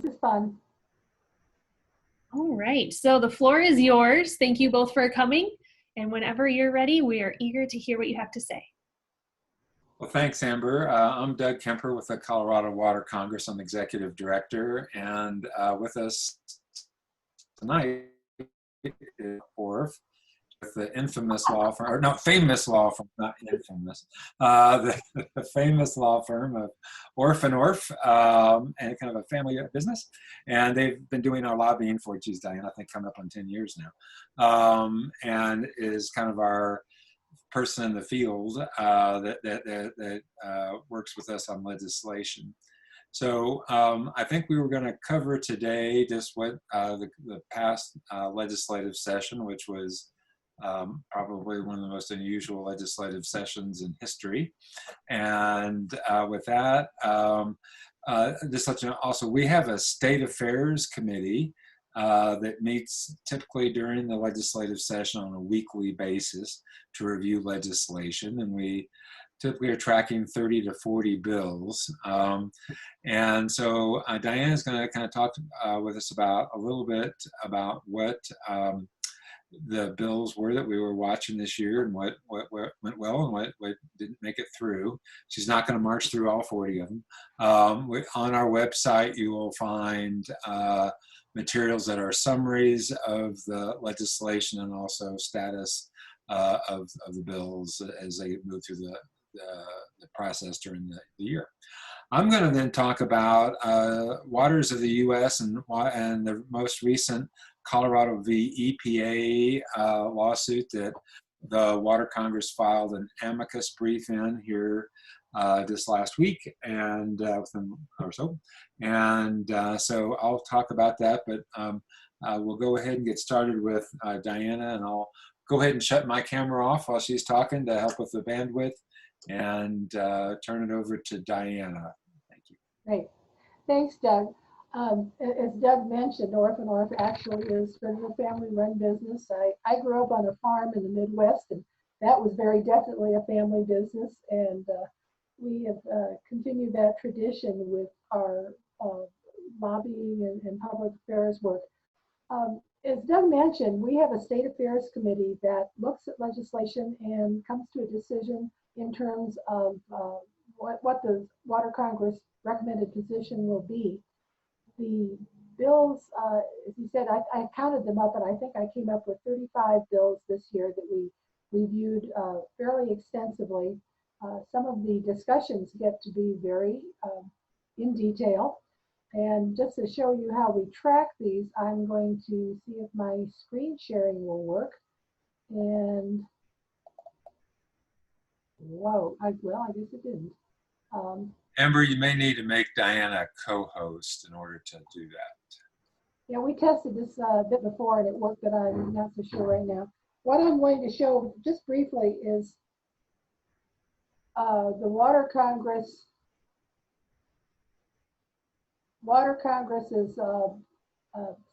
This is fun. All right, so the floor is yours. Thank you both for coming. And whenever you're ready, we are eager to hear what you have to say. Well, thanks, Amber. I'm Doug Kemper with the Colorado Water Congress. I'm Executive Director, and with us tonight is Orf, with the infamous law firm, or no, famous law firm, not infamous, the famous law firm of Orf and Orf, and kind of a family business. And they've been doing our lobbying for, geez, Diane, I think coming up on 10 years now, and is kind of our person in the field that works with us on legislation. So I think we were going to cover today just what the past legislative session, which was probably one of the most unusual legislative sessions in history. And with that, just let you know, also we have a state affairs committee that meets typically during the legislative session on a weekly basis to review legislation, and we typically are tracking 30 to 40 bills. And so Diane is going to kind of talk with us about a little bit about what the bills were that we were watching this year, and what went well and what didn't make it through. She's not going to march through all 40 of them. On our website, you will find materials that are summaries of the legislation and also status of the bills as they move through the process during the year. I'm going to then talk about waters of the U.S. and the most recent Colorado v. EPA lawsuit that the Water Congress filed an amicus brief in here this last week, and within or so. And so I'll talk about that, but we'll go ahead and get started with Diana, and I'll go ahead and shut my camera off while she's talking to help with the bandwidth, and turn it over to Diana. Thank you. Great. Thanks, Doug. As Doug mentioned, Orf and Orf actually is sort of a family-run business. I grew up on a farm in the Midwest, and that was very definitely a family business. And we have continued that tradition with our lobbying and public affairs work. As Doug mentioned, we have a state affairs committee that looks at legislation and comes to a decision in terms of what the Water Congress recommended position will be. The bills, as you said, I counted them up, and I think I came up with 35 bills this year that we reviewed fairly extensively. Some of the discussions get to be very in detail. And just to show you how we track these, I'm going to see if my screen sharing will work. And whoa, I guess it didn't. Amber, you may need to make Diana a co-host in order to do that. Yeah, we tested this a bit before and it worked, but I'm not so sure right now. What I'm going to show just briefly is the Water Congress's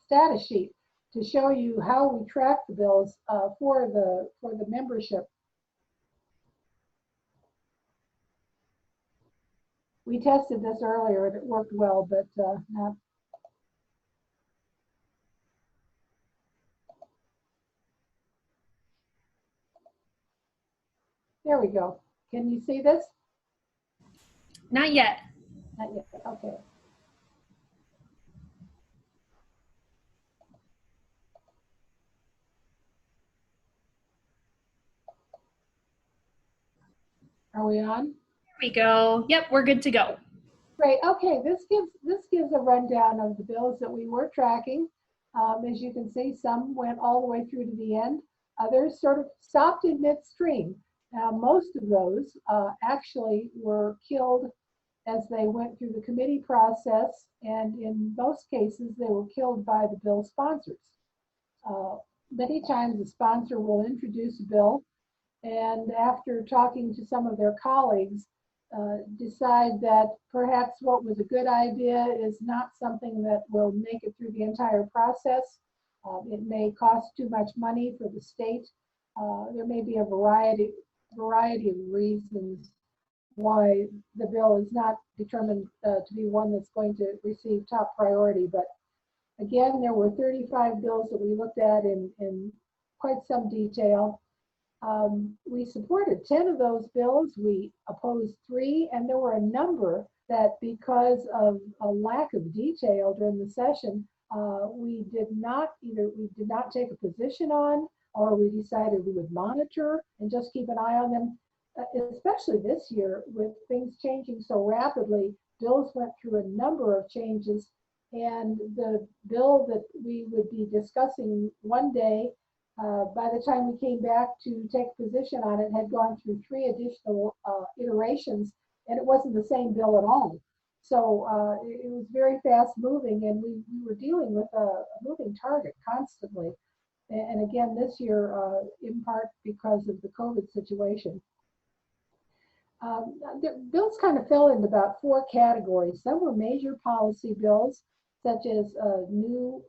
status sheet to show you how we track the bills for the membership. We tested this earlier and it worked well, but not. There we go. Can you see this? Not yet. Not yet. Okay. Are we on? There we go. Yep, we're good to go. Great. Okay, this gives a rundown of the bills that we were tracking. As you can see, some went all the way through to the end. Others sort of stopped in midstream. Now, most of those actually were killed as they went through the committee process, and in most cases, they were killed by the bill sponsors. Many times, the sponsor will introduce a bill, and after talking to some of their colleagues, decide that perhaps what was a good idea is not something that will make it through the entire process. It may cost too much money for the state. There may be a variety of reasons why the bill is not determined to be one that's going to receive top priority. But again, there were 35 bills that we looked at in quite some detail. We supported 10 of those bills. We opposed 3, and there were a number that, because of a lack of detail during the session, we did not take a position on, or we decided we would monitor and just keep an eye on them. Especially this year, with things changing so rapidly, bills went through a number of changes, and the bill that we would be discussing one day, by the time we came back to take a position on it, had gone through 3 additional iterations, and it wasn't the same bill at all. So it was very fast moving, and we were dealing with a moving target constantly. And again, this year, in part because of the COVID situation. The bills kind of fell into about 4 categories. Some were major policy bills, such as a new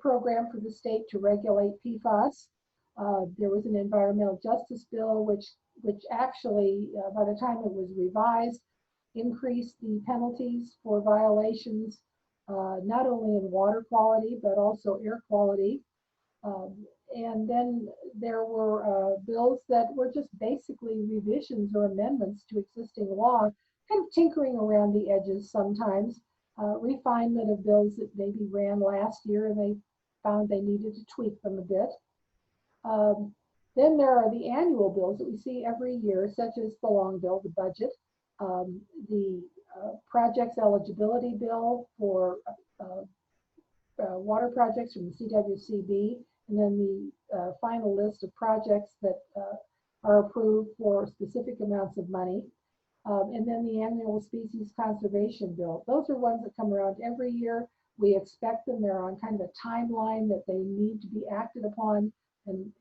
program for the state to regulate PFAS. There was an environmental justice bill, which actually, by the time it was revised, increased the penalties for violations, not only in water quality, but also air quality. And then there were bills that were just basically revisions or amendments to existing law, kind of tinkering around the edges sometimes, refinement of bills that maybe ran last year and they found they needed to tweak them a bit. Then there are the annual bills that we see every year, such as the long bill, the budget, the projects eligibility bill for water projects from the CWCB, and then the final list of projects that are approved for specific amounts of money, and then the annual species conservation bill. Those are ones that come around every year. We expect them. They're on kind of a timeline that they need to be acted upon and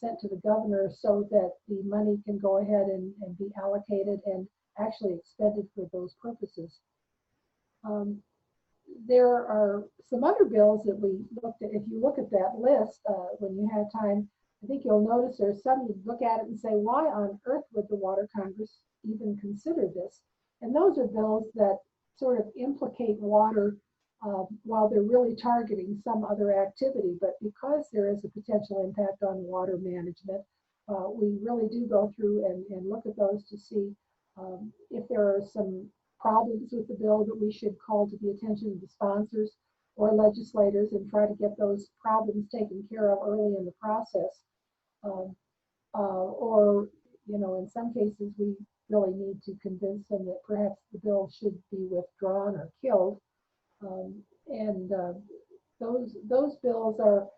sent to the governor so that the money can go ahead and be allocated and actually expended for those purposes. There are some other bills that we looked at. If you look at that list, when you have time, I think you'll notice there's some you look at it and say, why on earth would the Water Congress even consider this? And those are bills that sort of implicate water while they're really targeting some other activity. But because there is a potential impact on water management, we really do go through and look at those to see if there are some problems with the bill that we should call to the attention of the sponsors or legislators and try to get those problems taken care of early in the process. Or, you know, in some cases, we really need to convince them that perhaps the bill should be withdrawn or killed. Those bills are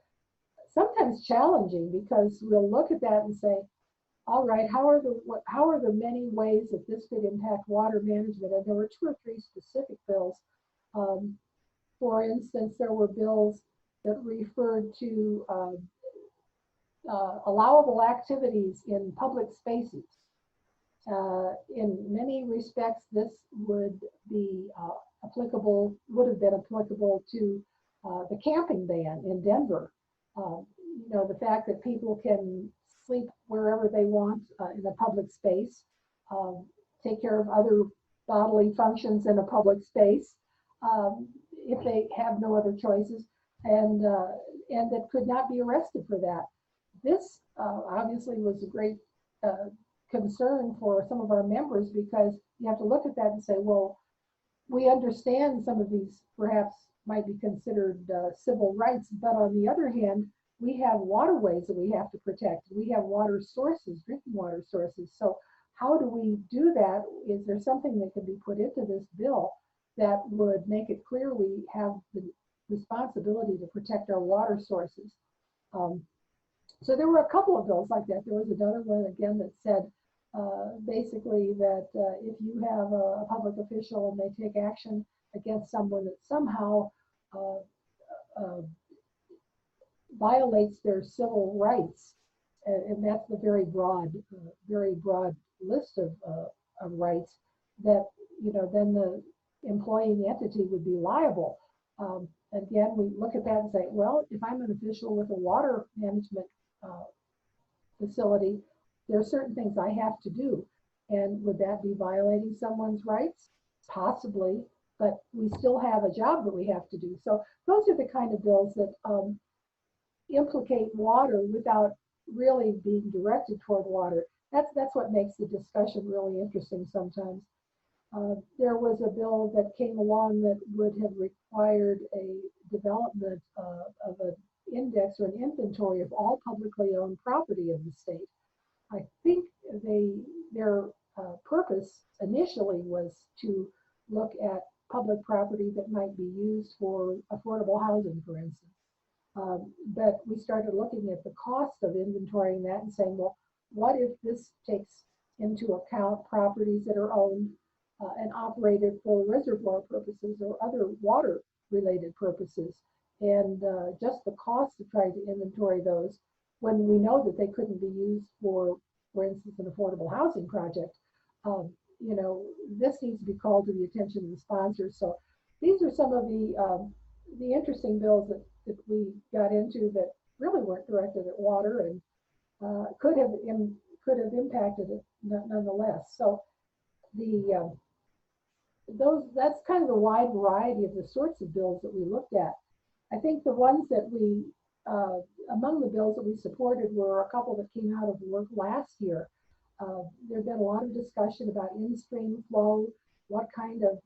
sometimes challenging because we'll look at that and say, all right, how are the many ways that this could impact water management? And there were 2 or 3 specific bills. For instance, there were bills that referred to allowable activities in public spaces. In many respects, this would be would have been applicable to the camping ban in Denver. You know, the fact that people can sleep wherever they want in a public space, take care of other bodily functions in a public space if they have no other choices, and that could not be arrested for that. This obviously was a great concern for some of our members because you have to look at that and say, well, we understand some of these perhaps might be considered civil rights, but on the other hand, we have waterways that we have to protect. We have water sources, drinking water sources. So how do we do that? Is there something that could be put into this bill that would make it clear we have the responsibility to protect our water sources? So there were a couple of bills like that. There was another one again that said basically that if you have a public official and they take action against someone that somehow violates their civil rights, and that's a very broad list of rights, that, you know, then the employing entity would be liable. Again, we look at that and say, well, if I'm an official with a water management facility, there are certain things I have to do. And would that be violating someone's rights? Possibly, but we still have a job that we have to do. So those are the kind of bills that implicate water without really being directed toward water. That's what makes the discussion really interesting sometimes. There was a bill that came along that would have required a development of an index or an inventory of all publicly owned property in the state. I think their purpose initially was to look at public property that might be used for affordable housing, for instance. But we started looking at the cost of inventorying that and saying, well, what if this takes into account properties that are owned and operated for reservoir purposes or other water related purposes? And just the cost of trying to inventory those when we know that they couldn't be used for instance, an affordable housing project. You know, this needs to be called to the attention of the sponsors. So these are some of the interesting bills that we got into that really weren't directed at water and could have impacted it nonetheless. So that's kind of the wide variety of the sorts of bills that we looked at. I think the ones that we among the bills that we supported were a couple that came out of work last year. There's been a lot of discussion about in-stream flow, what kind of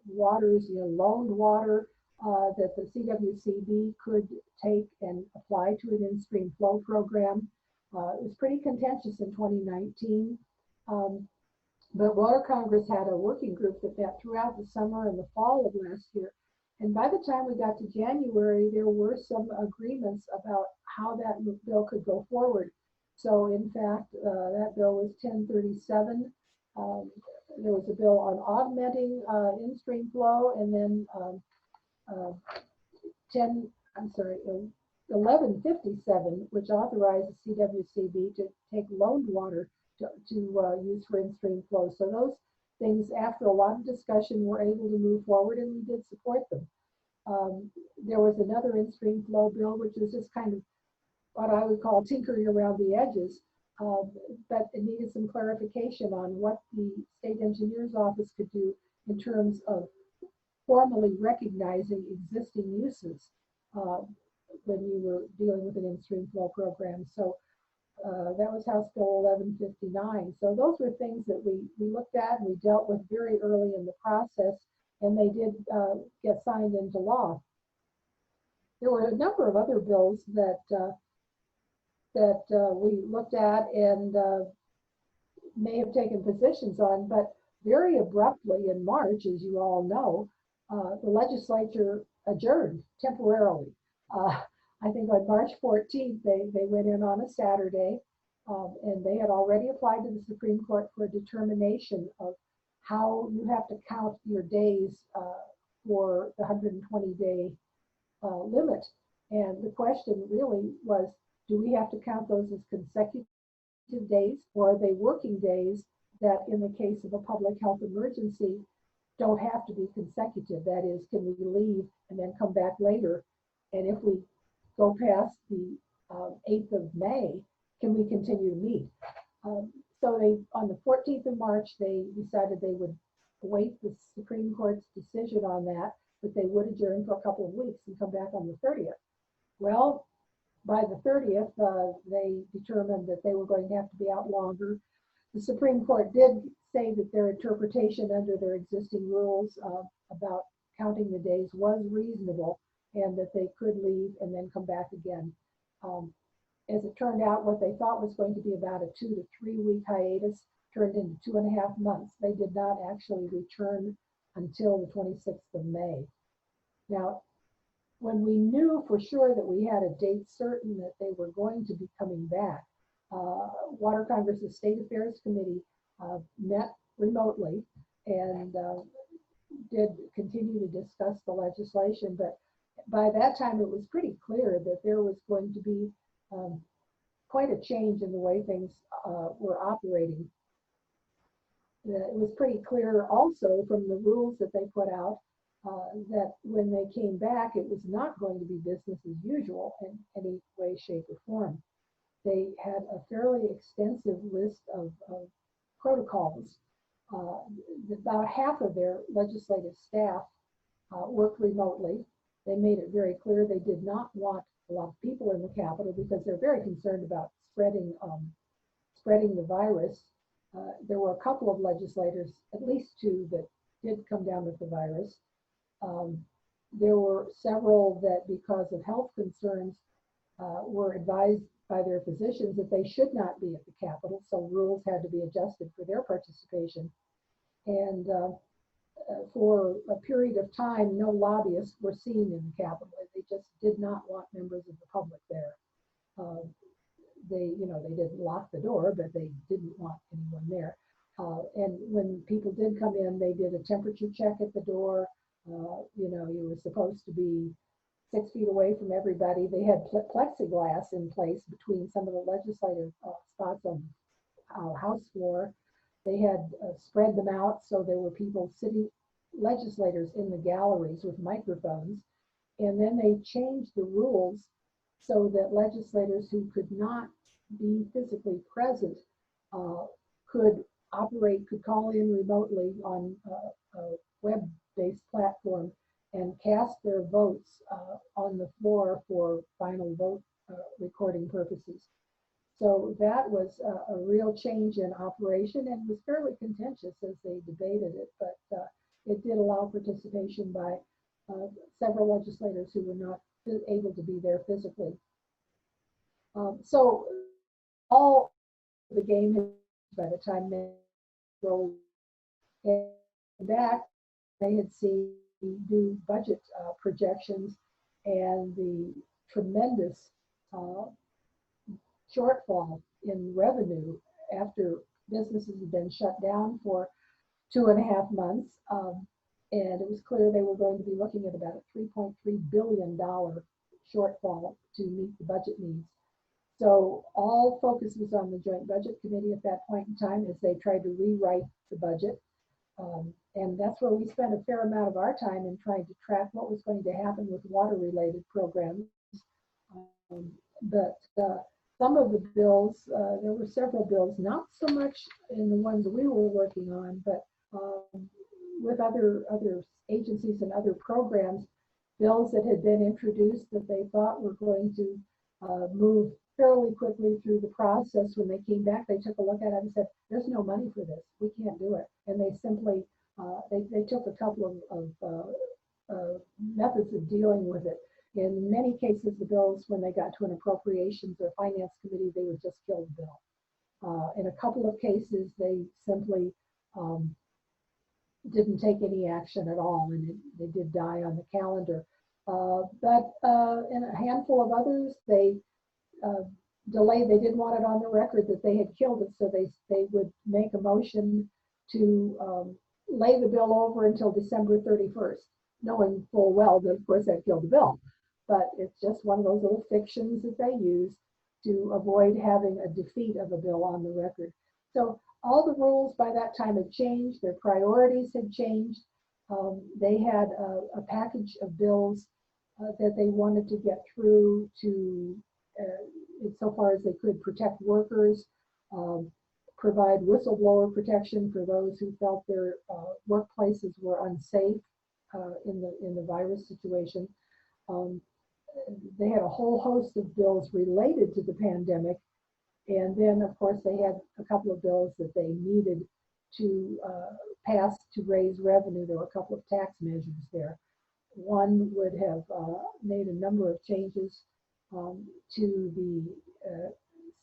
waters, loaned water that the CWCB could take and apply to an in-stream flow program. It was pretty contentious in 2019. But Water Congress had a working group that met throughout the summer and the fall of last year. And by the time we got to January, there were some agreements about how that bill could go forward. So in fact, that bill was 1037. There was a bill on augmenting in-stream flow, and then 1157, which authorizes CWCB to take loaned water to use for in-stream flow. So those things, after a lot of discussion, were able to move forward, and we did support them. There was another in-stream flow bill, which was just kind of what I would call tinkering around the edges, but it needed some clarification on what the state engineer's office could do in terms of formally recognizing existing uses when you were dealing with an in-stream flow program. So that was House Bill 1159. So those were things that we looked at and we dealt with very early in the process, and they did get signed into law. There were a number of other bills that we looked at and may have taken positions on, but very abruptly in March, as you all know, the legislature adjourned temporarily. I think on March 14th, they went in on a Saturday, and they had already applied to the Supreme Court for a determination of how you have to count your days for the 120-day limit. And the question really was, do we have to count those as consecutive days, or are they working days that in the case of a public health emergency don't have to be consecutive? That is, can we leave and then come back later? And if we go past the 8th of May, can we continue to meet? So they, on the 14th of March, they decided they would await the Supreme Court's decision on that, but they would adjourn for a couple of weeks and come back on the 30th. Well, by the 30th, they determined that they were going to have to be out longer. The Supreme Court did say that their interpretation under their existing rules about counting the days was reasonable, and that they could leave and then come back again. As it turned out, what they thought was going to be about a 2 to 3 week hiatus turned into 2.5 months. They did not actually return until the 26th of May. Now, when we knew for sure that we had a date certain that they were going to be coming back, Water Congress's State Affairs Committee met remotely and did continue to discuss the legislation. But by that time, it was pretty clear that there was going to be quite a change in the way things were operating. It was pretty clear also from the rules that they put out that when they came back, it was not going to be business as usual in any way, shape, or form. They had a fairly extensive list of protocols. About half of their legislative staff worked remotely. They made it very clear they did not want a lot of people in the Capitol because they're very concerned about spreading the virus. There were a couple of legislators, at least two, that did come down with the virus. There were several that, because of health concerns, were advised by their physicians that they should not be at the Capitol, so rules had to be adjusted for their participation. And for a period of time, no lobbyists were seen in the Capitol. They just did not want members of the public there. They didn't lock the door, but they didn't want anyone there. And when people did come in, they did a temperature check at the door. You were supposed to be 6 feet away from everybody. They had plexiglass in place between some of the legislative spots on the House floor. They had spread them out so there were people legislators in the galleries with microphones. And then they changed the rules so that legislators who could not be physically present could call in remotely on a web-based platform and cast their votes on the floor for final vote recording purposes. So that was a real change in operation and was fairly contentious as they debated it, but it did allow participation by several legislators who were not able to be there physically. So all the game by the time they go back, they had seen new budget projections and the tremendous shortfall in revenue after businesses had been shut down for 2.5 months. And it was clear they were going to be looking at about a $3.3 billion shortfall to meet the budget needs. So all focus was on the Joint Budget Committee at that point in time as they tried to rewrite the budget. And that's where we spent a fair amount of our time in trying to track what was going to happen with water-related programs. But some of the bills, there were several bills, not so much in the ones we were working on, but with other agencies and other programs, bills that had been introduced that they thought were going to move fairly quickly through the process. When they came back, they took a look at it and said, there's no money for this. We can't do it. And they simply, they took a couple of methods of dealing with it. In many cases, the bills, when they got to an appropriations or finance committee, they would just kill the bill. In a couple of cases, they simply didn't take any action at all, and they did die on the calendar. But in a handful of others, they delayed. They didn't want it on the record that they had killed it, so they would make a motion to lay the bill over until December 31st, knowing full well that, of course, that killed the bill. But it's just one of those little fictions that they use to avoid having a defeat of a bill on the record. So all the rules by that time had changed. Their priorities had changed. They had a package of bills that they wanted to get through to, so far as they could, protect workers, provide whistleblower protection for those who felt their workplaces were unsafe in the virus situation. They had a whole host of bills related to the pandemic. And then, of course, they had a couple of bills that they needed to pass to raise revenue. There were a couple of tax measures there. One would have made a number of changes to the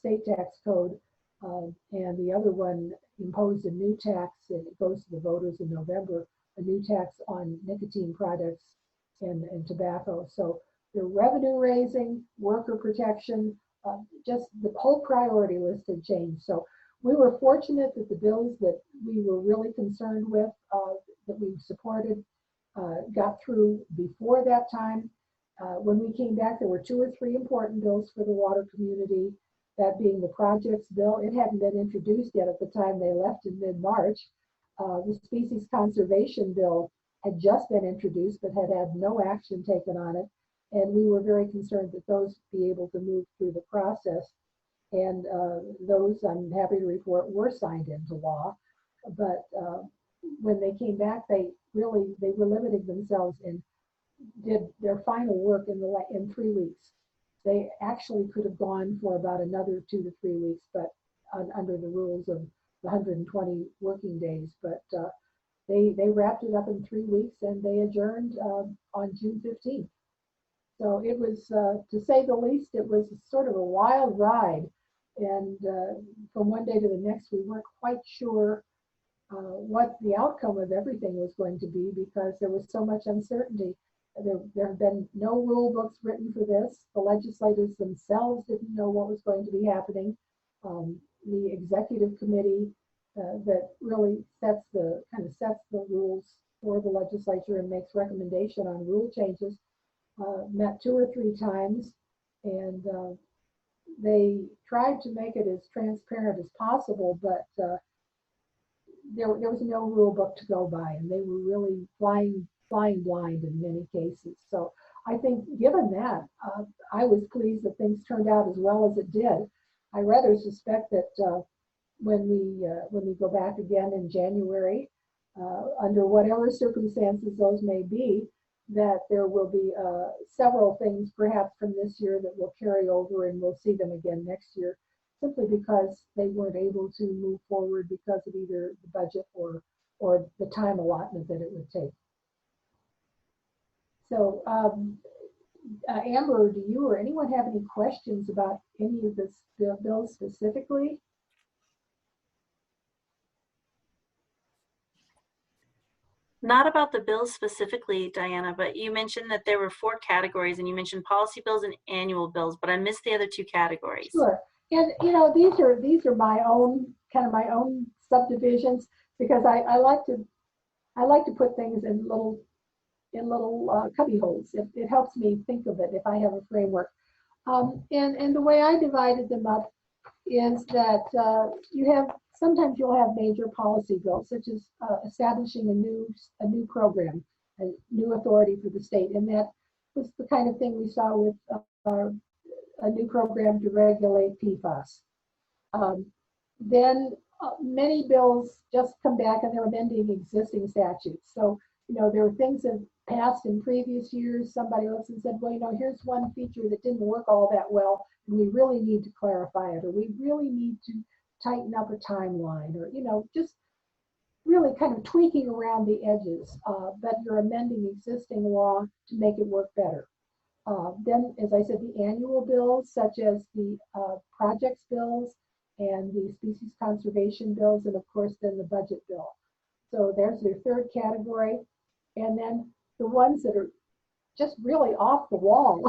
state tax code, and the other one imposed a new tax, and it goes to the voters in November, a new tax on nicotine products and tobacco. So the revenue raising, worker protection, just the whole priority list had changed. So we were fortunate that the bills that we were really concerned with, that we supported, got through before that time. When we came back, there were 2 or 3 important bills for the water community, that being the projects bill. It hadn't been introduced yet at the time they left in mid-March. The species conservation bill had just been introduced but had had no action taken on it. And we were very concerned that those be able to move through the process. And those, I'm happy to report, were signed into law. But when they came back, they were limiting themselves and did their final work in 3 weeks. They actually could have gone for about another 2 to 3 weeks, but under the rules of the 120 working days. But they wrapped it up in 3 weeks, and they adjourned on June 15th. So it was, to say the least, it was sort of a wild ride. And from one day to the next, we weren't quite sure what the outcome of everything was going to be, because there was so much uncertainty. There have been no rule books written for this. The legislators themselves didn't know what was going to be happening. The executive committee that really sets the rules for the legislature and makes recommendation on rule changes met 2 or 3 times, and they tried to make it as transparent as possible, but there was no rule book to go by, and they were really flying blind in many cases. So I think, given that, I was pleased that things turned out as well as it did. I rather suspect that when we go back again in January, under whatever circumstances those may be, that there will be several things perhaps from this year that will carry over, and we'll see them again next year, simply because they weren't able to move forward because of either the budget or the time allotment that it would take. So Amber, do you or anyone have any questions about any of this bill specifically? Not about the bills specifically, Diana, but you mentioned that there were 4 categories, and you mentioned policy bills and annual bills, but I missed the other 2 categories. Sure. And these are my own subdivisions, because I like to put things in little cubby holes. It helps me think of it if I have a framework. And the way I divided them up is that sometimes you'll have major policy bills, such as establishing a new program, a new authority for the state, and that was the kind of thing we saw with a new program to regulate PFAS. Then many bills just come back and they're amending existing statutes. So, there are things that passed in previous years. Somebody else has said, well, here's one feature that didn't work all that well, and we really need to clarify it, or we really need to tighten up a timeline, or, just really kind of tweaking around the edges, but you're amending existing law to make it work better. Then, as I said, the annual bills, such as the projects bills and the species conservation bills, and of course, then the budget bill. So there's your 3rd category. And then the ones that are just really off the wall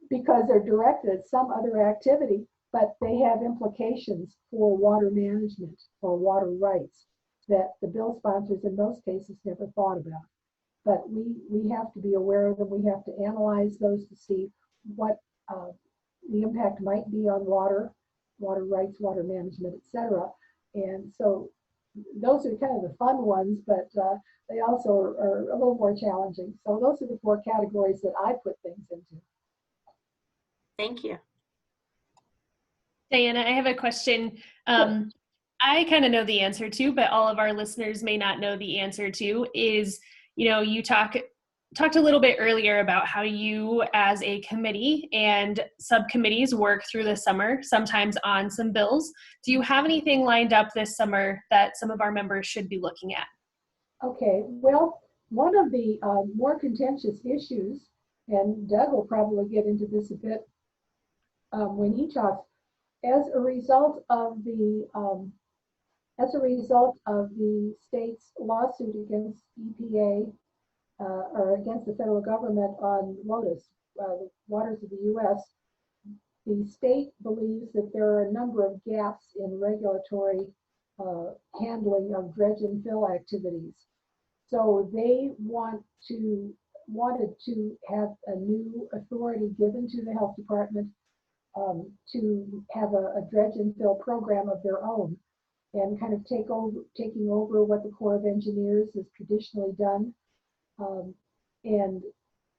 because they're directed at some other activity, but they have implications for water management or water rights that the bill sponsors in most cases never thought about. But we have to be aware of them. We have to analyze those to see what the impact might be on water rights, water management, etc. And so those are kind of the fun ones, but they also are a little more challenging. So those are the 4 categories that I put things into. Thank you. Diana, I have a question. I kind of know the answer to, but all of our listeners may not know the answer to, is, you talked a little bit earlier about how you as a committee and subcommittees work through the summer, sometimes on some bills. Do you have anything lined up this summer that some of our members should be looking at? Okay, well, one of the more contentious issues, and Doug will probably get into this a bit when he talks, as a result of the state's lawsuit against EPA or against the federal government on WOTUS, the waters of the U.S., the state believes that there are a number of gaps in regulatory handling of dredge and fill activities. So they wanted to have a new authority given to the health department to have a dredge and fill program of their own, and kind of taking over what the Corps of Engineers has traditionally done. And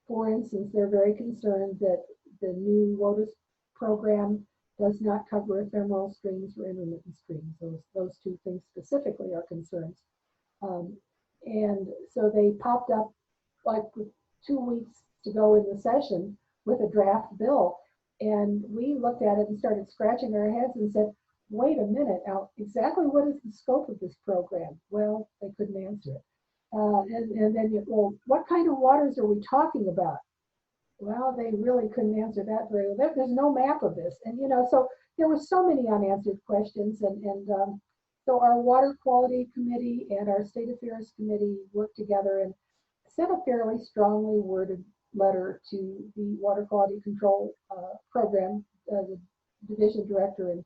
for instance, they're very concerned that the new WOTUS program does not cover ephemeral streams or intermittent streams. Those two things specifically are concerns. And so they popped up like 2 weeks to go in the session with a draft bill. And we looked at it and started scratching our heads and said, wait a minute, now exactly what is the scope of this program? Well, they couldn't answer it. And then, well, what kind of waters are we talking about? Well, they really couldn't answer that very well. There's no map of this. And, so there were so many unanswered questions. And so our Water Quality Committee and our State Affairs Committee worked together and sent a fairly strongly worded letter to the Water Quality Control Program, the division director, and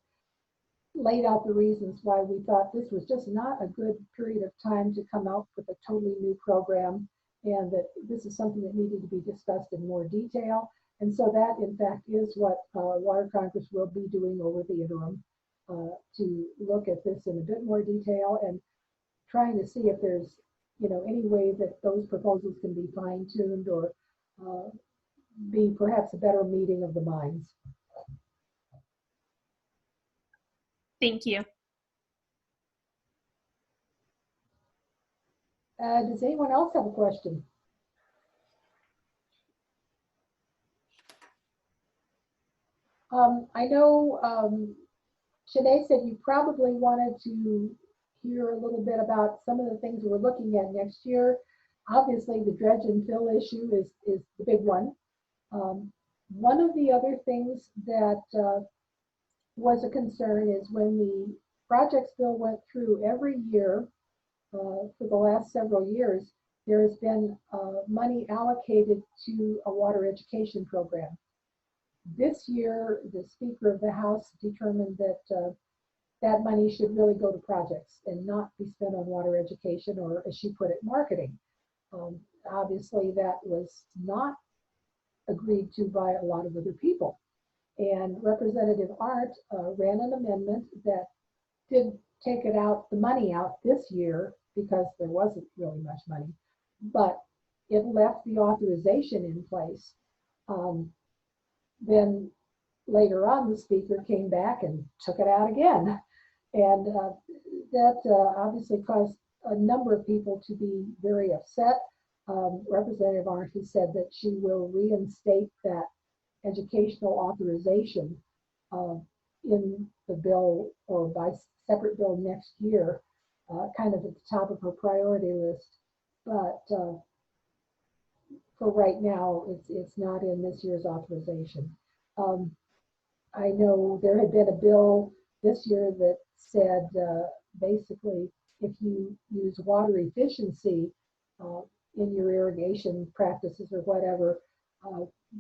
laid out the reasons why we thought this was just not a good period of time to come out with a totally new program, and that this is something that needed to be discussed in more detail. And so that, in fact, is what Water Congress will be doing over the interim, to look at this in a bit more detail and trying to see if there's, any way that those proposals can be fine-tuned or be perhaps a better meeting of the minds. Thank you. Does anyone else have a question? I know Shanae said you probably wanted to hear a little bit about some of the things we're looking at next year. Obviously, the dredge and fill issue is the big one. One of the other things that was a concern is when the projects bill went through every year for the last several years, there has been money allocated to a water education program. This year, the Speaker of the House determined that that money should really go to projects and not be spent on water education, or as she put it, marketing. Obviously, that was not agreed to by a lot of other people. And Representative Arndt ran an amendment that did take the money out this year because there wasn't really much money, but it left the authorization in place. Then later on, the Speaker came back and took it out again. And that obviously caused a number of people to be very upset. Representative Arndt has said that she will reinstate that educational authorization in the bill, or by separate bill next year, kind of at the top of her priority list. But for right now, it's not in this year's authorization. I know there had been a bill this year that said basically if you use water efficiency in your irrigation practices or whatever,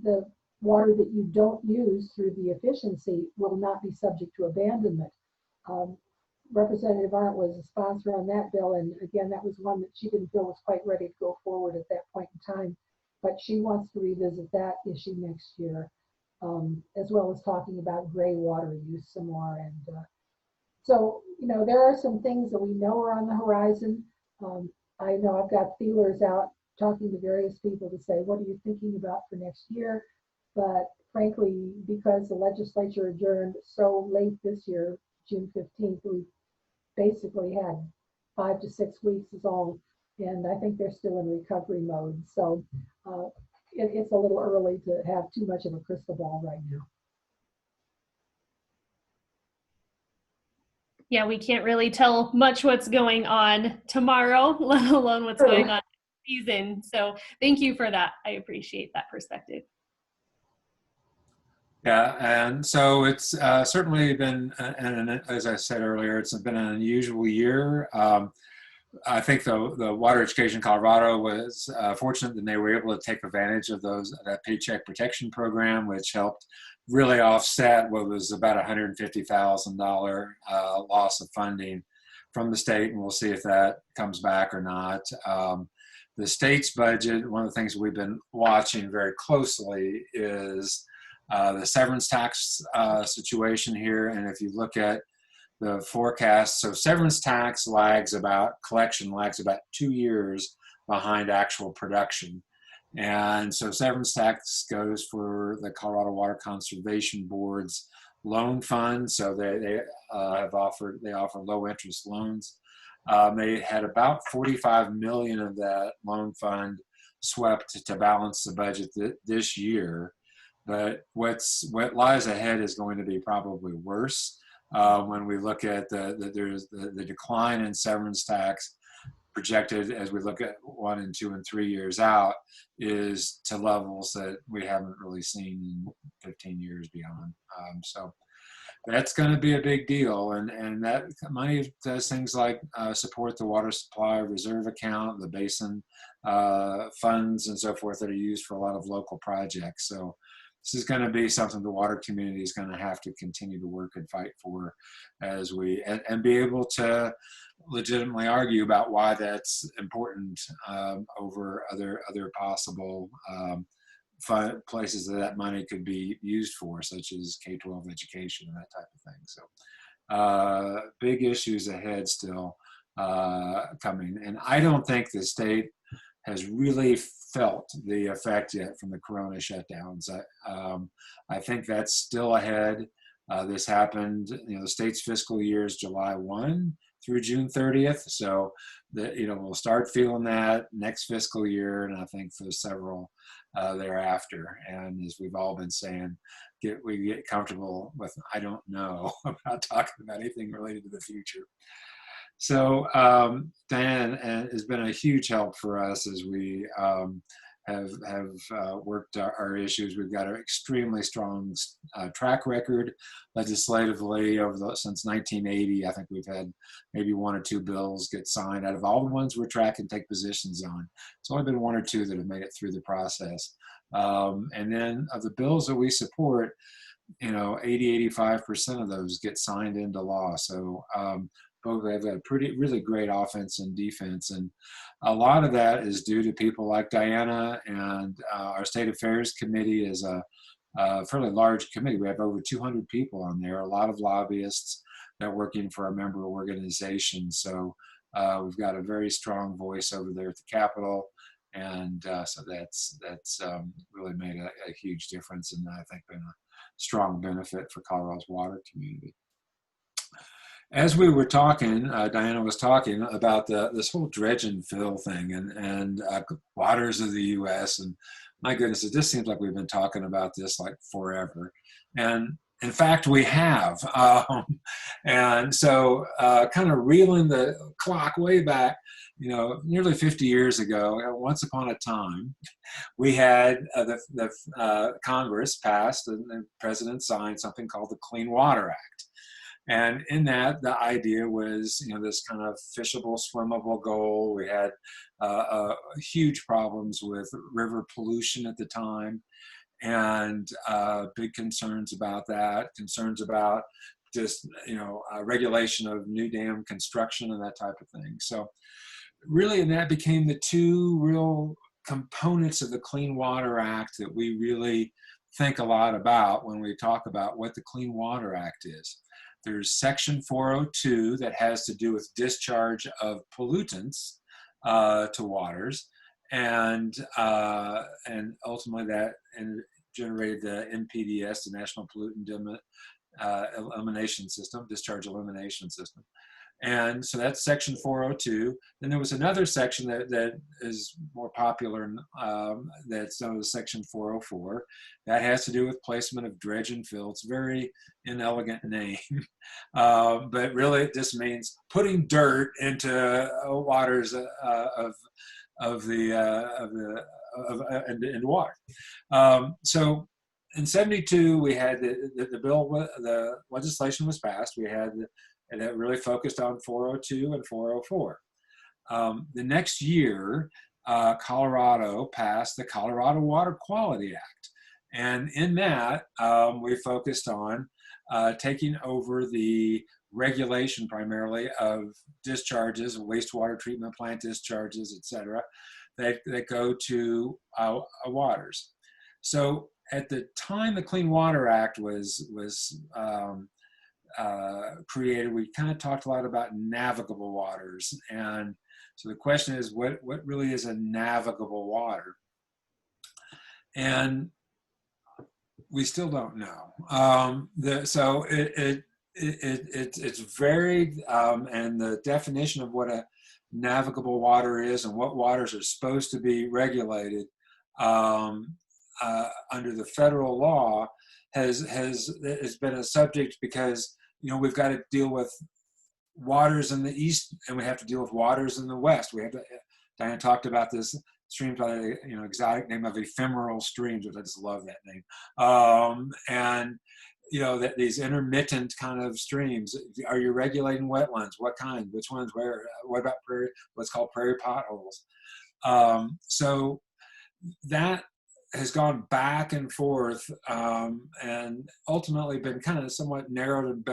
the water that you don't use through the efficiency will not be subject to abandonment. Representative Arndt was a sponsor on that bill, and again, that was one that she didn't feel was quite ready to go forward at that point in time, but she wants to revisit that issue next year, as well as talking about gray water use some more. And so, there are some things that we know are on the horizon. I know I've got feelers out talking to various people to say, what are you thinking about for next year? But frankly, because the legislature adjourned so late this year, June 15th, we basically had 5 to 6 weeks is all, and I think they're still in recovery mode. So it's a little early to have too much of a crystal ball right now. Yeah, we can't really tell much what's going on tomorrow, let alone what's going on this season. So thank you for that. I appreciate that perspective. Yeah, and so it's certainly been, and as I said earlier, it's been an unusual year. I think the Water Education Colorado was fortunate that they were able to take advantage of that Paycheck Protection Program, which helped really offset what was about $150,000 loss of funding from the state, and we'll see if that comes back or not. The state's budget, one of the things we've been watching very closely is the severance tax situation here. And if you look at the forecast, so severance tax collection lags about 2 years behind actual production. And so severance tax goes for the Colorado Water Conservation Board's loan fund, so they offer low interest loans. They had about 45 million of that loan fund swept to balance the budget this year. But what lies ahead is going to be probably worse when we look at the decline in severance tax projected as we look at 1 and 2 and 3 years out is to levels that we haven't really seen in 15 years beyond. So that's going to be a big deal, and that money does things like support the water supply reserve account, the basin funds, and so forth that are used for a lot of local projects. So this is going to be something the water community is going to have to continue to work and fight for as and be able to legitimately argue about why that's important over other possible places that money could be used for, such as K-12 education and that type of thing. So big issues ahead still coming. And I don't think the state has really felt the effect yet from the corona shutdowns. I think that's still ahead. This happened, the state's fiscal year is July 1 through June 30th. So we'll start feeling that next fiscal year, and I think for several thereafter. And as we've all been saying, we get comfortable with I don't know about talking about anything related to the future. So Diane has been a huge help for us as we have worked our issues. We've got an extremely strong track record legislatively since 1980. I think we've had maybe 1 or 2 bills get signed out of all the ones we're tracking, take positions on. It's only been 1 or 2 that have made it through the process. And then of the bills that we support, 80-85% of those get signed into law. So they've got a really great offense and defense, and a lot of that is due to people like Diana, and our State Affairs Committee is a fairly large committee. We have over 200 people on there, a lot of lobbyists that are working for our member organizations. So we've got a very strong voice over there at the Capitol, and so that's really made a huge difference, and I think been a strong benefit for Colorado's water community. As we were talking, Diana was talking about this whole dredge and fill thing and waters of the U.S. And my goodness, it just seems like we've been talking about this like forever. And in fact, we have. And so kind of reeling the clock way back, nearly 50 years ago, once upon a time, we had the Congress passed and the president signed something called the Clean Water Act. And in that, the idea was, this kind of fishable, swimmable goal. We had huge problems with river pollution at the time, and big concerns about that, concerns about just, regulation of new dam construction and that type of thing. So really, and that became the 2 real components of the Clean Water Act that we really think a lot about when we talk about what the Clean Water Act is. There's Section 402 that has to do with discharge of pollutants to waters, and ultimately that generated the NPDES, the National Pollutant Elimination System, Discharge Elimination System. And so that's Section 402. Then there was another section that is more popular, that's known as Section 404. That has to do with placement of dredge and fill. It's a very inelegant name, but really it just means putting dirt into waters into water. So in '72, we had the bill, the legislation was passed. We had and it really focused on 402 and 404. The next year, Colorado passed the Colorado Water Quality Act. And in that, we focused on taking over the regulation primarily of discharges, wastewater treatment plant discharges, et cetera, that go to waters. So at the time the Clean Water Act was created, we kind of talked a lot about navigable waters. And so the question is, what really is a navigable water? And we still don't know. So it's varied, and the definition of what a navigable water is and what waters are supposed to be regulated under the federal law has been a subject, because we've got to deal with waters in the east and we have to deal with waters in the west. We have to. Diane talked about this streams by the exotic name of ephemeral streams, which I just love that name. And that these intermittent kind of streams. Are you regulating wetlands? What kind? Which ones? Where? What about what's called prairie potholes? So that has gone back and forth, and ultimately been kind of somewhat narrowed and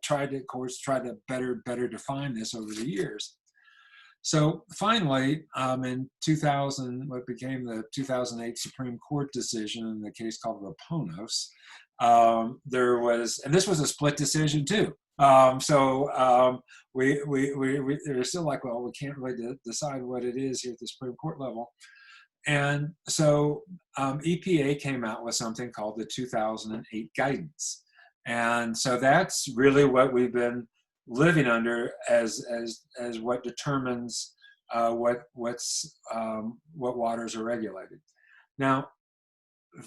tried to better define this over the years. So finally, in 2000, what became the 2008 Supreme Court decision in the case called Raponos, there was, and this was a split decision too. We were still like, well, we can't really decide what it is here at the Supreme Court level. And so EPA came out with something called the 2008 guidance. And so that's really what we've been living under as what determines what waters are regulated. Now,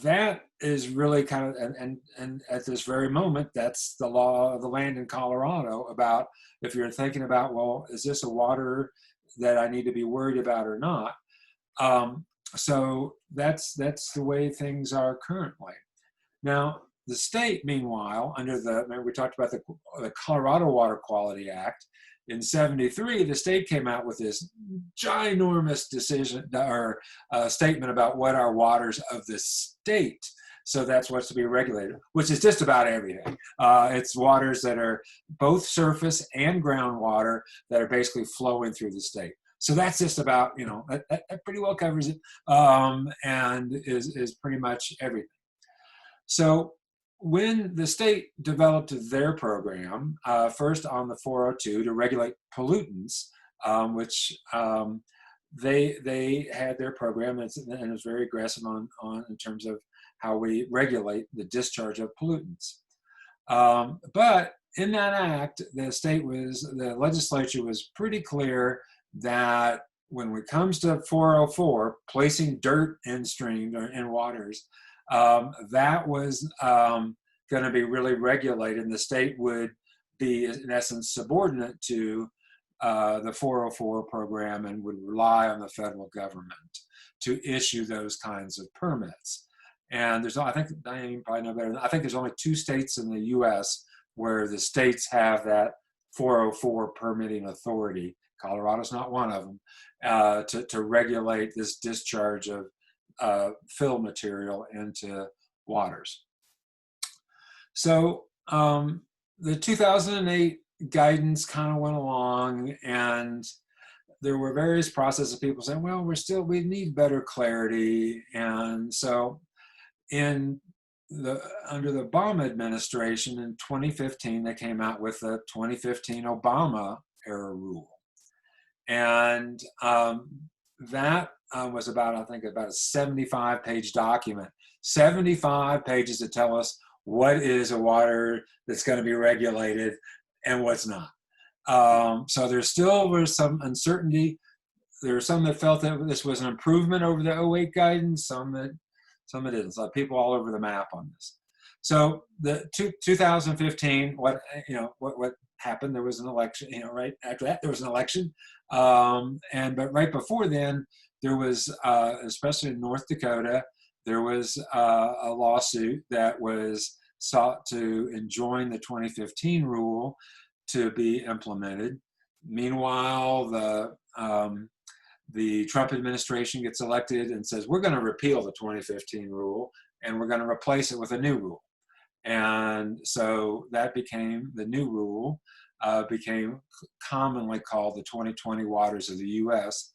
that is really kind of, and at this very moment, that's the law of the land in Colorado about if you're thinking about, well, is this a water that I need to be worried about or not? So that's the way things are currently. Now, the state, meanwhile, remember we talked about the Colorado Water Quality Act. In '73, the state came out with this ginormous decision or statement about what are waters of the state. So that's what's to be regulated, which is just about everything. It's waters that are both surface and groundwater that are basically flowing through the state. So that's just about, that pretty well covers it, and is pretty much everything. So when the state developed their program, first on the 402 to regulate pollutants, which they had their program, and it was very aggressive on in terms of how we regulate the discharge of pollutants. But in that act, the legislature was pretty clear that when it comes to 404, placing dirt in streams or in waters, that was going to be really regulated, and the state would be, in essence, subordinate to the 404 program and would rely on the federal government to issue those kinds of permits. And I think, Diane, you probably know better, I think there's only 2 states in the US where the states have that 404 permitting authority. Colorado's not one of them, to regulate this discharge of fill material into waters. So the 2008 guidance kind of went along, and there were various processes of people saying, well, we need better clarity. And so under the Obama administration in 2015, they came out with the 2015 Obama era rule. And that was about a 75-page document, 75 pages to tell us what is a water that's going to be regulated and what's not. So there still was some uncertainty. There were some that felt that this was an improvement over the 08 guidance, some that didn't. So people all over the map on this. So the 2015, what happened? There was an election. Right after that, there was an election, but right before then, there was, especially in North Dakota, there was a lawsuit that was sought to enjoin the 2015 rule to be implemented. Meanwhile, the Trump administration gets elected and says, we're going to repeal the 2015 rule and we're going to replace it with a new rule. And so that became the new rule, became commonly called the 2020 Waters of the U.S.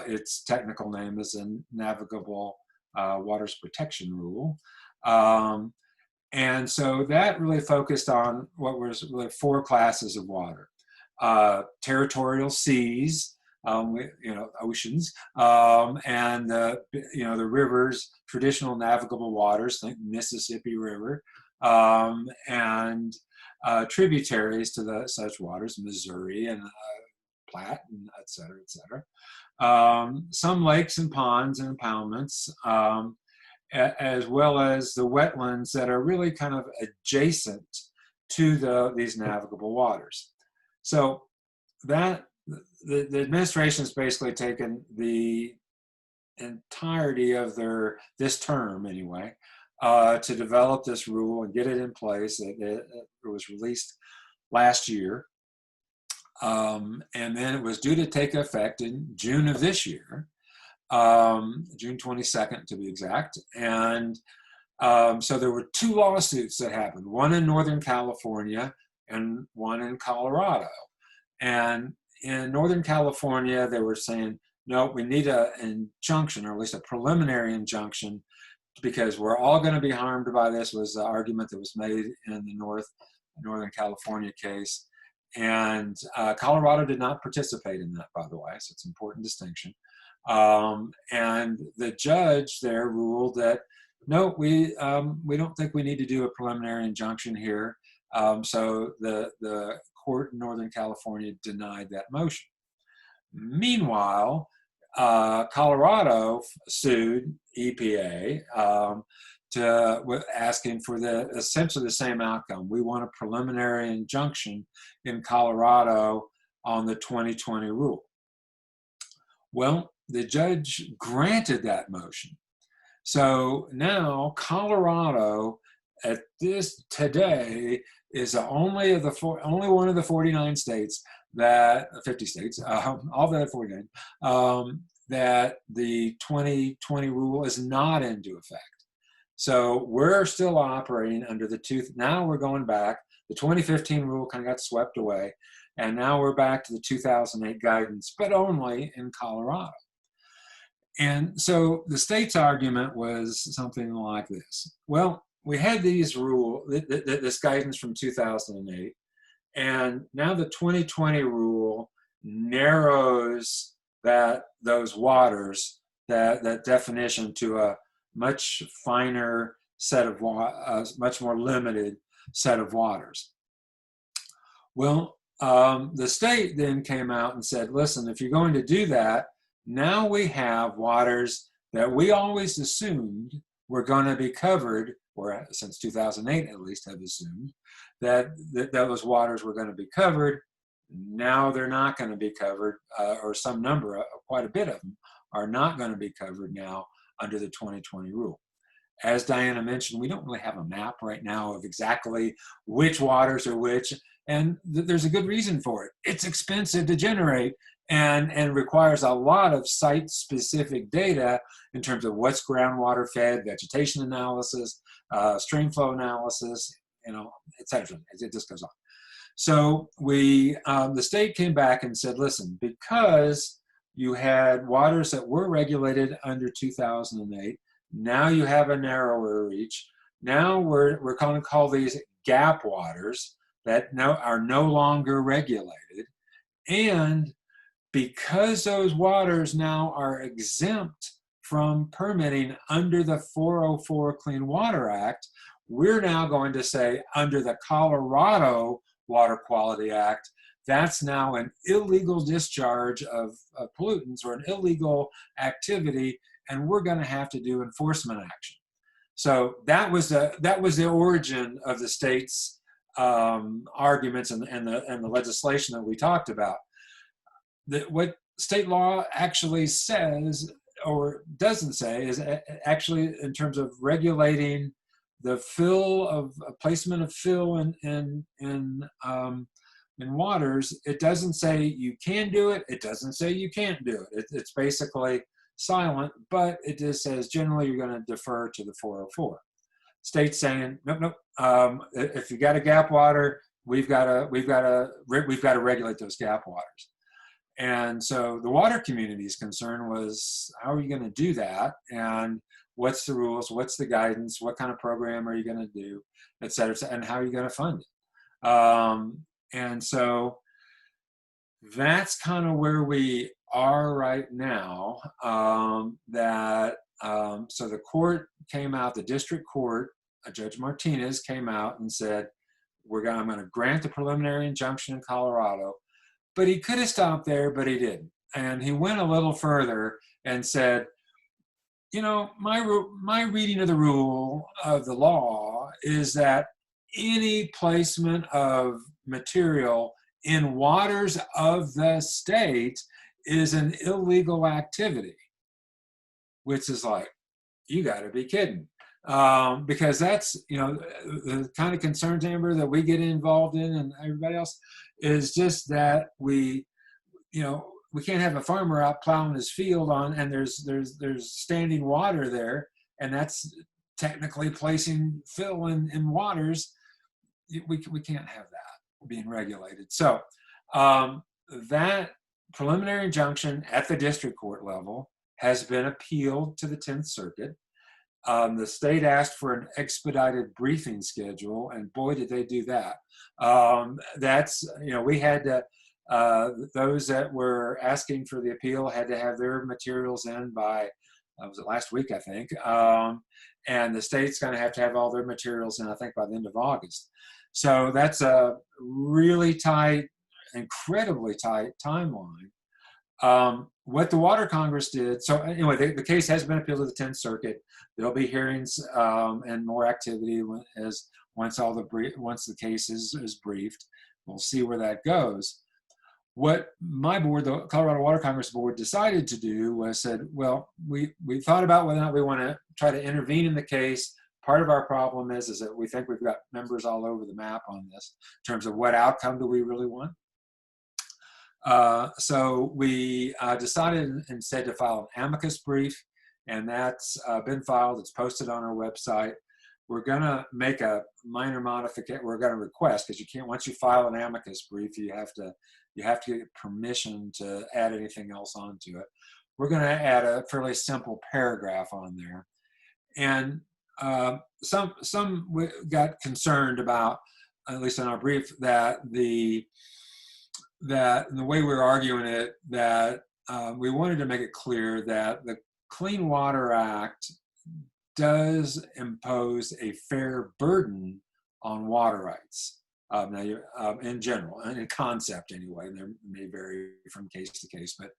Its technical name is a Navigable Waters Protection Rule. And so that really focused on what was really 4 classes of water. Territorial seas, oceans, and the rivers, traditional navigable waters, think Mississippi River, and tributaries to such waters, Missouri and Platte, and et cetera, some lakes and ponds and impoundments, as well as the wetlands that are really kind of adjacent to these navigable waters. So that the administration has basically taken the entirety of this term anyway, to develop this rule and get it in place. It was released last year. And then it was due to take effect in June of this year, June 22nd to be exact. And so there were 2 lawsuits that happened, one in Northern California and one in Colorado. And in Northern California, they were saying, no, we need an injunction, or at least a preliminary injunction, because we're all going to be harmed by this, was the argument that was made in the Northern California case. And Colorado did not participate in that, by the way, so it's an important distinction. And the judge there ruled that, no, we don't think we need to do a preliminary injunction here. So the court in Northern California denied that motion. Meanwhile, Colorado sued EPA asking for essentially the same outcome. We want a preliminary injunction in Colorado on the 2020 rule. Well, the judge granted that motion. So now Colorado today is only one of the 49 states 50 states, all the other 49, that the 2020 rule is not into effect. So we're still operating under now we're going back. The 2015 rule kind of got swept away, and now we're back to the 2008 guidance, but only in Colorado. And so the state's argument was something like this. Well, we had this guidance from 2008, and now the 2020 rule narrows those waters, that definition, to a much finer set of much more limited set of waters. Well, the state then came out and said, listen, if you're going to do that, now we have waters that we always assumed were going to be covered, or since 2008 at least have assumed, that those waters were going to be covered. Now they're not going to be covered, or some number, quite a bit of them, are not going to be covered now under the 2020 rule. As Diana mentioned, we don't really have a map right now of exactly which waters are which, and there's a good reason for it. It's expensive to generate and requires a lot of site-specific data in terms of what's groundwater fed, vegetation analysis, stream flow analysis, et cetera. It just goes on. So the state came back and said, listen, because you had waters that were regulated under 2008, now you have a narrower reach. Now we're going to call these gap waters that are no longer regulated. And because those waters now are exempt from permitting under the 404 Clean Water Act, we're now going to say under the Colorado Water Quality Act, that's now an illegal discharge of pollutants, or an illegal activity, and we're going to have to do enforcement action. So that was the origin of the state's arguments and the legislation that we talked about. What state law actually says, or doesn't say, is actually in terms of regulating the placement of fill in waters. It doesn't say you can do it. It doesn't say you can't do it. It's basically silent, but it just says generally you're going to defer to the 404. State's saying nope. If you got a gap water, we've got to regulate those gap waters. And so the water community's concern was, how are you going to do that? And what's the rules? What's the guidance? What kind of program are you going to do, et cetera, and how are you going to fund it? And so that's kind of where we are right now so the court came out, the district court, Judge Martinez came out and said, I'm going to grant the preliminary injunction in Colorado. But he could have stopped there, but he didn't. And he went a little further and said, my reading of the rule of the law is that any placement of material in waters of the state is an illegal activity, which is like, you got to be kidding. Because that's, the kind of concerns, Amber, that we get involved in and everybody else is just that we can't have a farmer out plowing his field and there's standing water there, and that's technically placing fill in waters. We can't have that being regulated. So that preliminary injunction at the district court level has been appealed to the 10th Circuit. The state asked for an expedited briefing schedule, and boy, did they do that. We had to, those that were asking for the appeal had to have their materials in by, was it last week, I think, and the state's going to have all their materials in, I think, by the end of August. So that's a really tight, incredibly tight timeline. What the Water Congress did, so anyway, the case has been appealed to the 10th Circuit. There'll be hearings and more activity once the case is briefed. We'll see where that goes. What my board, the Colorado Water Congress board, decided to do was said, well, we thought about whether or not we want to try to intervene in the case. Part of our problem is that we think we've got members all over the map on this in terms of what outcome do we really want. So we decided instead to file an amicus brief, and that's been filed. It's posted on our website. We're going to make a minor modification. We're going to request, because you can't, once you file an amicus brief, you have to get permission to add anything else onto it. We're going to add a fairly simple paragraph on there. And some got concerned about, at least in our brief, that the way we're arguing it, that we wanted to make it clear that the Clean Water Act does impose a fair burden on water rights. In general, and in concept anyway, and there may vary from case to case, but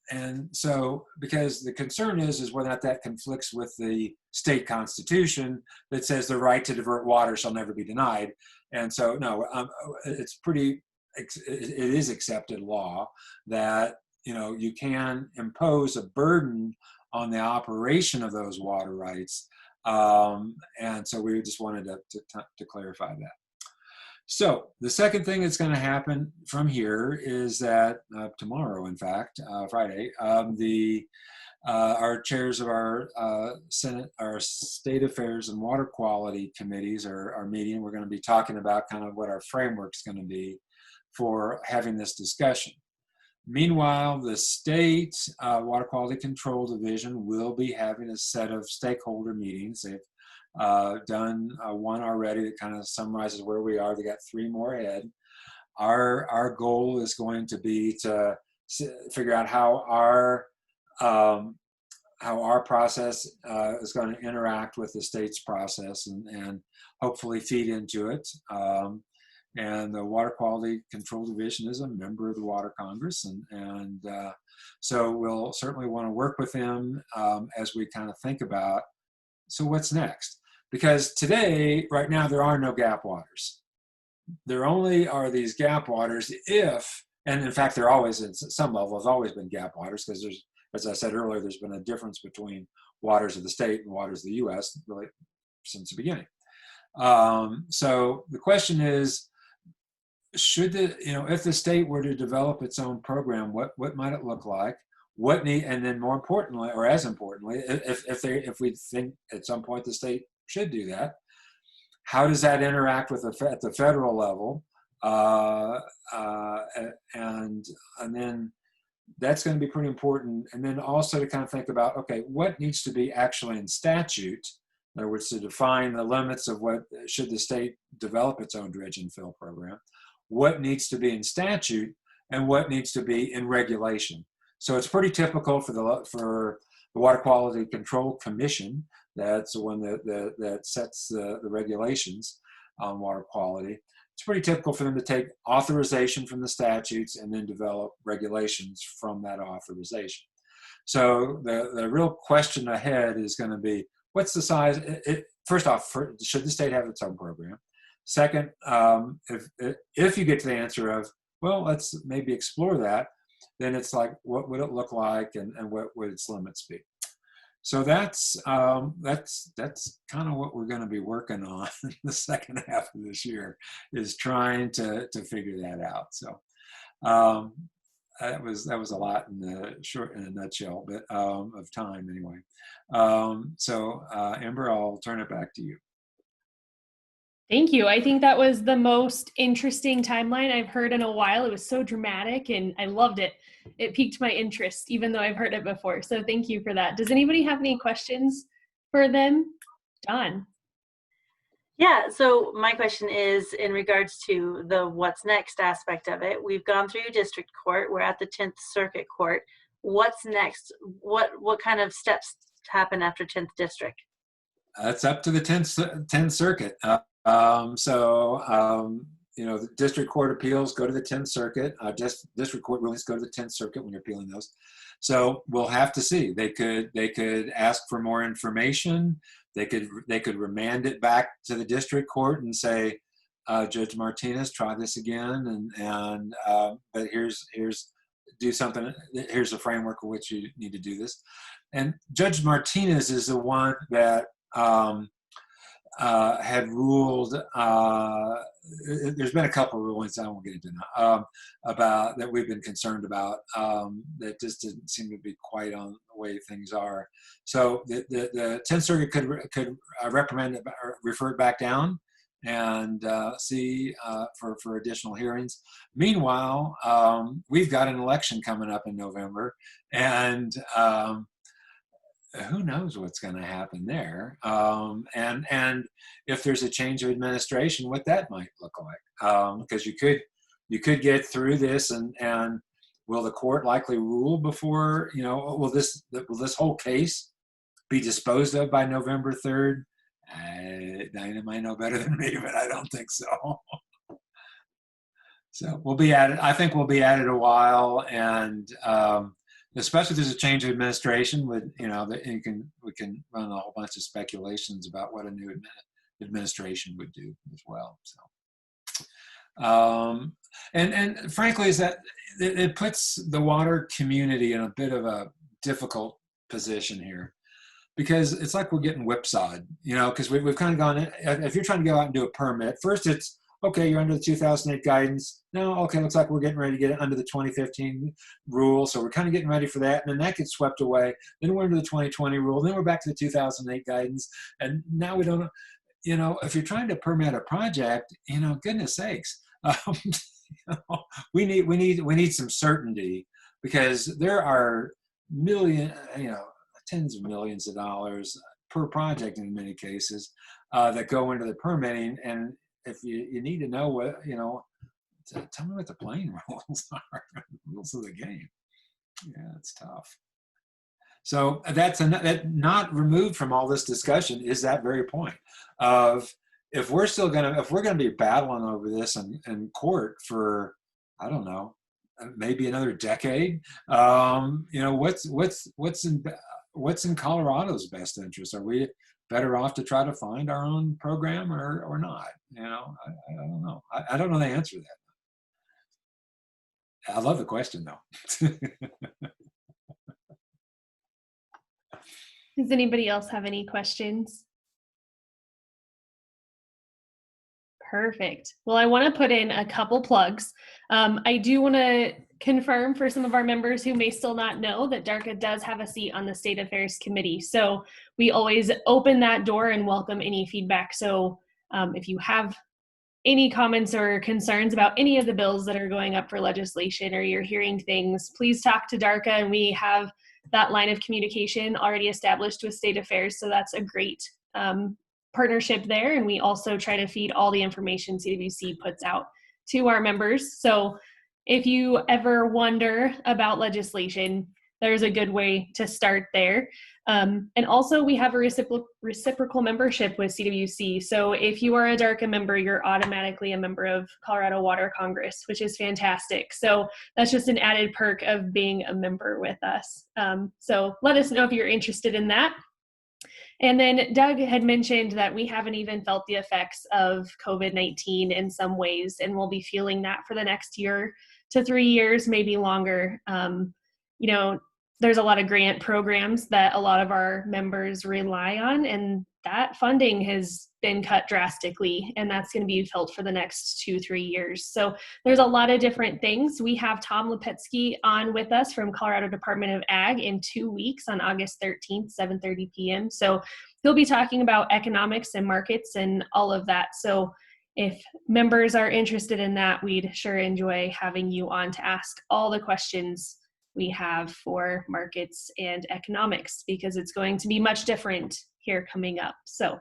and so because the concern is whether or not that conflicts with the state constitution that says the right to divert water shall never be denied. And so no, it is accepted law that you can impose a burden on the operation of those water rights, and so we just wanted to clarify that. So the second thing that's going to happen from here is that tomorrow, in fact, Friday, our chairs of our Senate, our State Affairs and Water Quality committees are meeting. We're going to be talking about kind of what our framework's going to be for having this discussion. Meanwhile, the state Water Quality Control Division will be having a set of stakeholder meetings. They've done one already that kind of summarizes where we are. They got 3 more ahead. Our goal is going to be to figure out how our process is going to interact with the state's process and hopefully feed into it. And the Water Quality Control Division is a member of the Water Congress, and so we'll certainly want to work with them as we kind of think about, so what's next? Because today, right now, there are no gap waters. There only are these gap waters if, and in fact, there always, at some level, has always been gap waters, because there's, as I said earlier, there's been a difference between waters of the state and waters of the U.S. really since the beginning. So the question is, should if the state were to develop its own program, what might it look like? And then more importantly, or as importantly, if we think at some point the state should do that, how does that interact with at the federal level? And then that's going to be pretty important. And then also to kind of think about, okay, what needs to be actually in statute? In other words, to define the limits of what should the state develop its own dredge and fill program. What needs to be in statute, and what needs to be in regulation. So it's pretty typical for the Water Quality Control Commission. That's the one that sets the regulations on water quality. It's pretty typical for them to take authorization from the statutes and then develop regulations from that authorization. So the real question ahead is going to be, what's the size? First off, should the state have its own program? Second, if you get to the answer of, well, let's maybe explore that, then it's like, what would it look like, and what would its limits be? So that's kind of what we're going to be working on in the second half of this year, is trying to figure that out. So that was a lot in a nutshell, but of time anyway. So Amber, I'll turn it back to you. Thank you. I think that was the most interesting timeline I've heard in a while. It was so dramatic and I loved it. It piqued my interest, even though I've heard it before. So thank you for that. Does anybody have any questions for them? Don. Yeah, so my question is in regards to the what's next aspect of it. We've gone through district court. We're at the 10th Circuit Court. What's next? What kind of steps happen after 10th District? That's up to the 10th Circuit. The district court appeals go to the 10th Circuit. District court rulings go to the 10th Circuit when you're appealing those. So we'll have to see. They could ask for more information. They could remand it back to the district court and say, Judge Martinez, try this again, but here's do something. Here's a framework in which you need to do this. And Judge Martinez is the one that had ruled, there's been a couple of rulings, I won't get into now, about that we've been concerned about, that just didn't seem to be quite on the way things are. So the 10th Circuit could recommend it, or refer it back down and see for additional hearings. Meanwhile, we've got an election coming up in November, and who knows what's going to happen there, and if there's a change of administration, what that might look like, because you could get through this, and will the court likely rule before, will this whole case be disposed of by November 3rd? Diana might know better than me, but I don't think so. So we'll be at it. I think we'll be at it a while, and especially if there's a change of administration, we can run a whole bunch of speculations about what a new administration would do as well. So, and frankly, is that it puts the water community in a bit of a difficult position here, because it's like we're getting whipsawed, because we've kind of gone, if you're trying to go out and do a permit, first it's, okay, you're under the 2008 guidance. No, okay, looks like we're getting ready to get under the 2015 rule. So we're kind of getting ready for that. And then that gets swept away. Then we're into the 2020 rule. Then we're back to the 2008 guidance. And now we don't, if you're trying to permit a project, goodness sakes, we need some certainty, because there are tens of millions of dollars per project in many cases that go into the permitting. And if you need to know what, tell me what the playing rules are, rules of the game. Yeah, it's tough. So that's not removed from all this discussion is that very point of, if we're going to be battling over this in court for, I don't know, maybe another decade, what's in Colorado's best interest? Are we better off to try to find our own program or not? I don't know. I don't know the answer to that. I love the question though. Does anybody else have any questions? Perfect. Well, I want to put in a couple plugs. I do want to confirm for some of our members who may still not know that DARCA does have a seat on the State Affairs Committee. So we always open that door and welcome any feedback. So if you have any comments or concerns about any of the bills that are going up for legislation, or you're hearing things, please talk to DARCA, and we have that line of communication already established with State Affairs. So that's a great partnership there. And we also try to feed all the information CWC puts out to our members. So if you ever wonder about legislation, there's a good way to start there. And also we have a reciprocal membership with CWC. So if you are a DARCA member, you're automatically a member of Colorado Water Congress, which is fantastic. So that's just an added perk of being a member with us. So let us know if you're interested in that. And then Doug had mentioned that we haven't even felt the effects of COVID-19 in some ways, and we'll be feeling that for the next year to 3 years, maybe longer. You know, there's a lot of grant programs that a lot of our members rely on, and that funding has been cut drastically, and that's going to be felt for the next 2-3 years. So there's a lot of different things. We have Tom Lipetsky on with us from Colorado Department of Ag in 2 weeks on August 13th, 7:30 p.m. So he'll be talking about economics and markets and all of that. So if members are interested in that, we'd sure enjoy having you on to ask all the questions we have for markets and economics, because it's going to be much different here coming up. So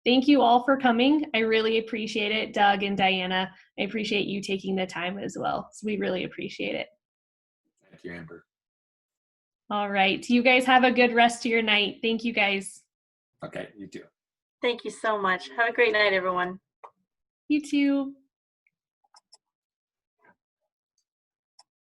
thank you all for coming. I really appreciate it. Doug and Diana, I appreciate you taking the time as well. So we really appreciate it. Thank you, Amber. All right. You guys have a good rest of your night. Thank you guys. Okay, you too. Thank you so much. Have a great night, everyone. You too.